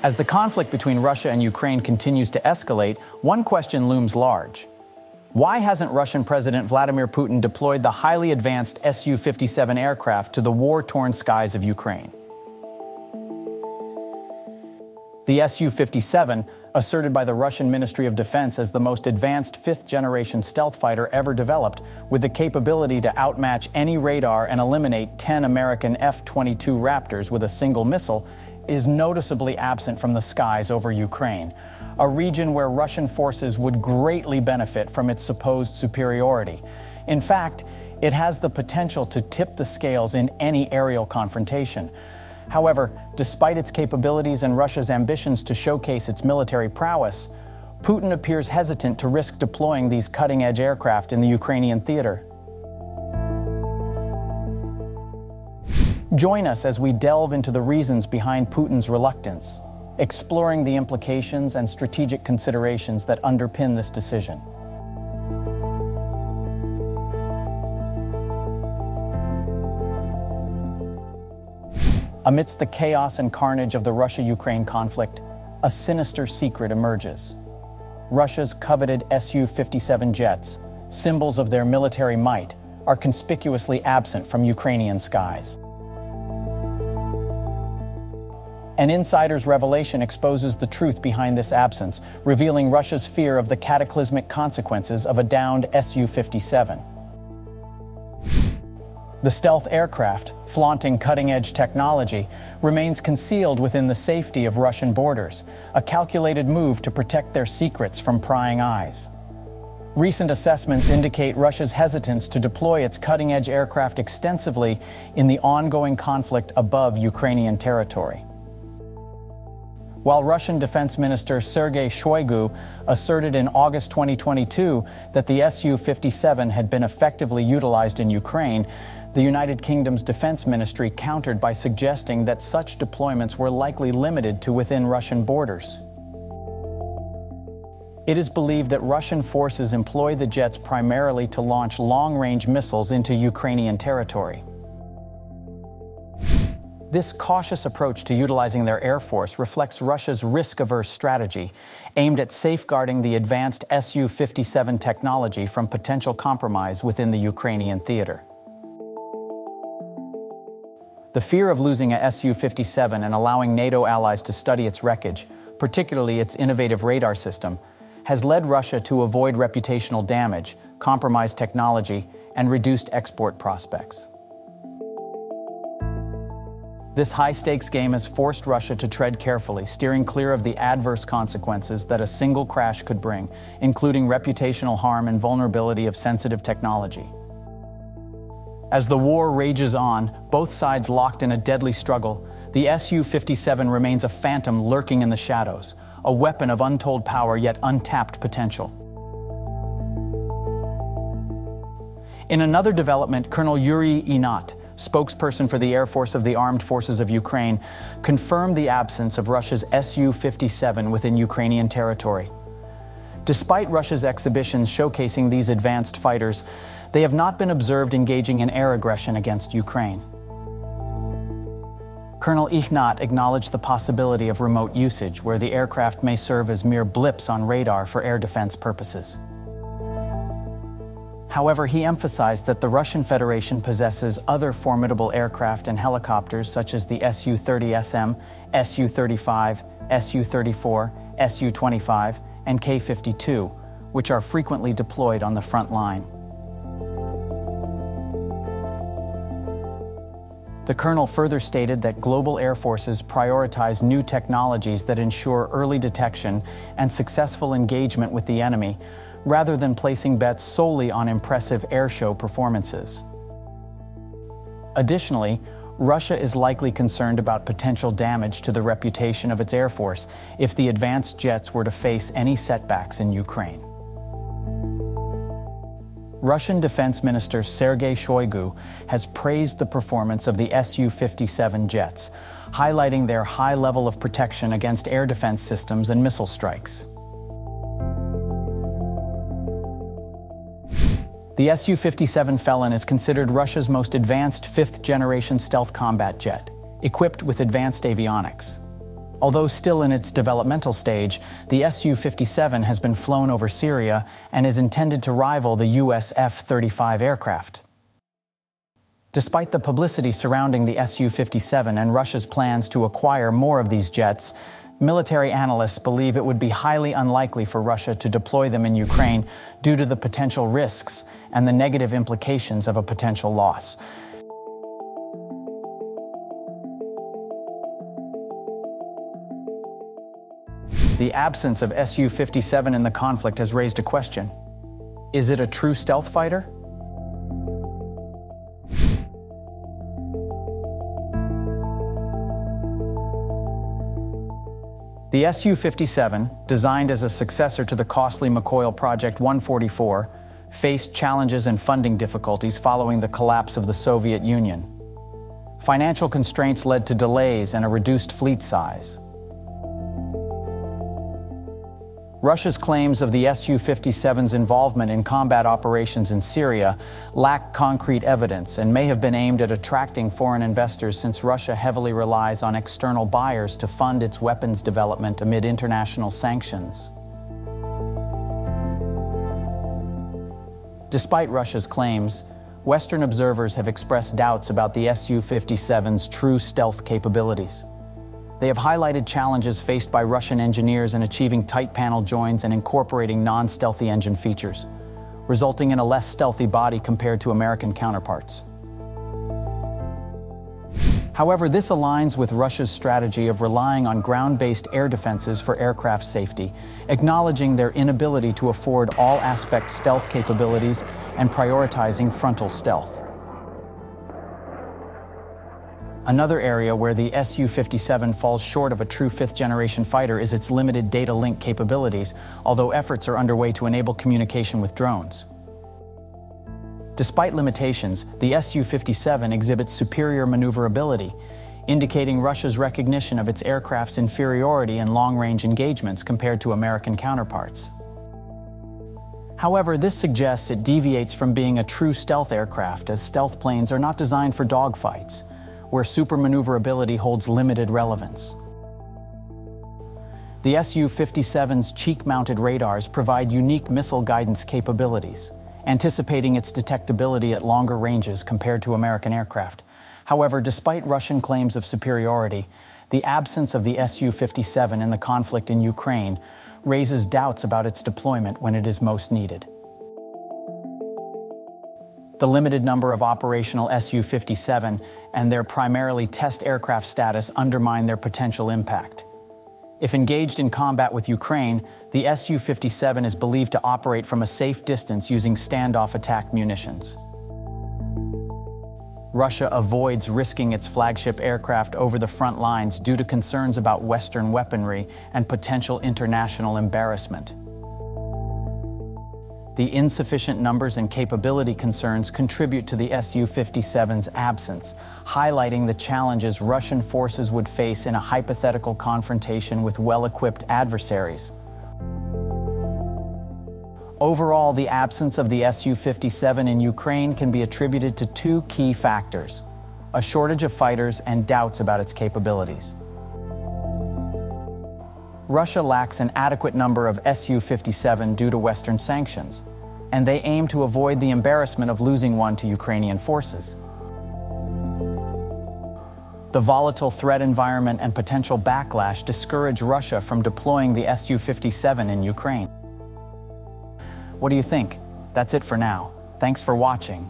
As the conflict between Russia and Ukraine continues to escalate, one question looms large. Why hasn't Russian President Vladimir Putin deployed the highly advanced Su-57 aircraft to the war-torn skies of Ukraine? The Su-57, asserted by the Russian Ministry of Defense as the most advanced fifth-generation stealth fighter ever developed, with the capability to outmatch any radar and eliminate 10 American F-22 Raptors with a single missile, is noticeably absent from the skies over Ukraine, a region where Russian forces would greatly benefit from its supposed superiority. In fact, it has the potential to tip the scales in any aerial confrontation. However, despite its capabilities and Russia's ambitions to showcase its military prowess, Putin appears hesitant to risk deploying these cutting-edge aircraft in the Ukrainian theater. Join us as we delve into the reasons behind Putin's reluctance, exploring the implications and strategic considerations that underpin this decision. Amidst the chaos and carnage of the Russia-Ukraine conflict, a sinister secret emerges. Russia's coveted Su-57 jets, symbols of their military might, are conspicuously absent from Ukrainian skies. An insider's revelation exposes the truth behind this absence, revealing Russia's fear of the cataclysmic consequences of a downed Su-57. The stealth aircraft, flaunting cutting-edge technology, remains concealed within the safety of Russian borders, a calculated move to protect their secrets from prying eyes. Recent assessments indicate Russia's hesitance to deploy its cutting-edge aircraft extensively in the ongoing conflict above Ukrainian territory. While Russian Defense Minister Sergei Shoigu asserted in August 2022 that the Su-57 had been effectively utilized in Ukraine, the United Kingdom's Defense Ministry countered by suggesting that such deployments were likely limited to within Russian borders. It is believed that Russian forces employ the jets primarily to launch long-range missiles into Ukrainian territory. This cautious approach to utilizing their air force reflects Russia's risk-averse strategy, aimed at safeguarding the advanced Su-57 technology from potential compromise within the Ukrainian theater. The fear of losing a Su-57 and allowing NATO allies to study its wreckage, particularly its innovative radar system, has led Russia to avoid reputational damage, compromised technology, and reduced export prospects. This high-stakes game has forced Russia to tread carefully, steering clear of the adverse consequences that a single crash could bring, including reputational harm and vulnerability of sensitive technology. As the war rages on, both sides locked in a deadly struggle, the Su-57 remains a phantom lurking in the shadows, a weapon of untold power yet untapped potential. In another development, Colonel Yuri Inat, spokesperson for the Air Force of the Armed Forces of Ukraine, confirmed the absence of Russia's Su-57 within Ukrainian territory. Despite Russia's exhibitions showcasing these advanced fighters, they have not been observed engaging in air aggression against Ukraine. Colonel Ihnat acknowledged the possibility of remote usage, where the aircraft may serve as mere blips on radar for air defense purposes. However, he emphasized that the Russian Federation possesses other formidable aircraft and helicopters such as the Su-30SM, Su-35, Su-34, Su-25, and K-52, which are frequently deployed on the front line. The colonel further stated that global air forces prioritize new technologies that ensure early detection and successful engagement with the enemy, rather than placing bets solely on impressive airshow performances. Additionally, Russia is likely concerned about potential damage to the reputation of its air force if the advanced jets were to face any setbacks in Ukraine. Russian Defense Minister Sergei Shoigu has praised the performance of the Su-57 jets, highlighting their high level of protection against air defense systems and missile strikes. The Su-57 Felon is considered Russia's most advanced fifth-generation stealth combat jet, equipped with advanced avionics. Although still in its developmental stage, the Su-57 has been flown over Syria and is intended to rival the US F-35 aircraft. Despite the publicity surrounding the Su-57 and Russia's plans to acquire more of these jets, military analysts believe it would be highly unlikely for Russia to deploy them in Ukraine due to the potential risks and the negative implications of a potential loss. The absence of Su-57 in the conflict has raised a question. Is it a true stealth fighter? The Su-57, designed as a successor to the costly Mccoil Project 144, faced challenges and funding difficulties following the collapse of the Soviet Union. Financial constraints led to delays and a reduced fleet size. Russia's claims of the Su-57's involvement in combat operations in Syria lack concrete evidence and may have been aimed at attracting foreign investors, since Russia heavily relies on external buyers to fund its weapons development amid international sanctions. Despite Russia's claims, Western observers have expressed doubts about the Su-57's true stealth capabilities. They have highlighted challenges faced by Russian engineers in achieving tight panel joins and incorporating non-stealthy engine features, resulting in a less stealthy body compared to American counterparts. However, this aligns with Russia's strategy of relying on ground-based air defenses for aircraft safety, acknowledging their inability to afford all-aspect stealth capabilities and prioritizing frontal stealth. Another area where the Su-57 falls short of a true fifth-generation fighter is its limited data link capabilities, although efforts are underway to enable communication with drones. Despite limitations, the Su-57 exhibits superior maneuverability, indicating Russia's recognition of its aircraft's inferiority in long-range engagements compared to American counterparts. However, this suggests it deviates from being a true stealth aircraft, as stealth planes are not designed for dogfights, where supermaneuverability holds limited relevance. The Su-57's cheek-mounted radars provide unique missile guidance capabilities, anticipating its detectability at longer ranges compared to American aircraft. However, despite Russian claims of superiority, the absence of the Su-57 in the conflict in Ukraine raises doubts about its deployment when it is most needed. The limited number of operational Su-57 and their primarily test aircraft status undermine their potential impact. If engaged in combat with Ukraine, the Su-57 is believed to operate from a safe distance using standoff attack munitions. Russia avoids risking its flagship aircraft over the front lines due to concerns about Western weaponry and potential international embarrassment. The insufficient numbers and capability concerns contribute to the Su-57's absence, highlighting the challenges Russian forces would face in a hypothetical confrontation with well-equipped adversaries. Overall, the absence of the Su-57 in Ukraine can be attributed to two key factors: a shortage of fighters and doubts about its capabilities. Russia lacks an adequate number of Su-57 due to Western sanctions, and they aim to avoid the embarrassment of losing one to Ukrainian forces. The volatile threat environment and potential backlash discourage Russia from deploying the Su-57 in Ukraine. What do you think? That's it for now. Thanks for watching.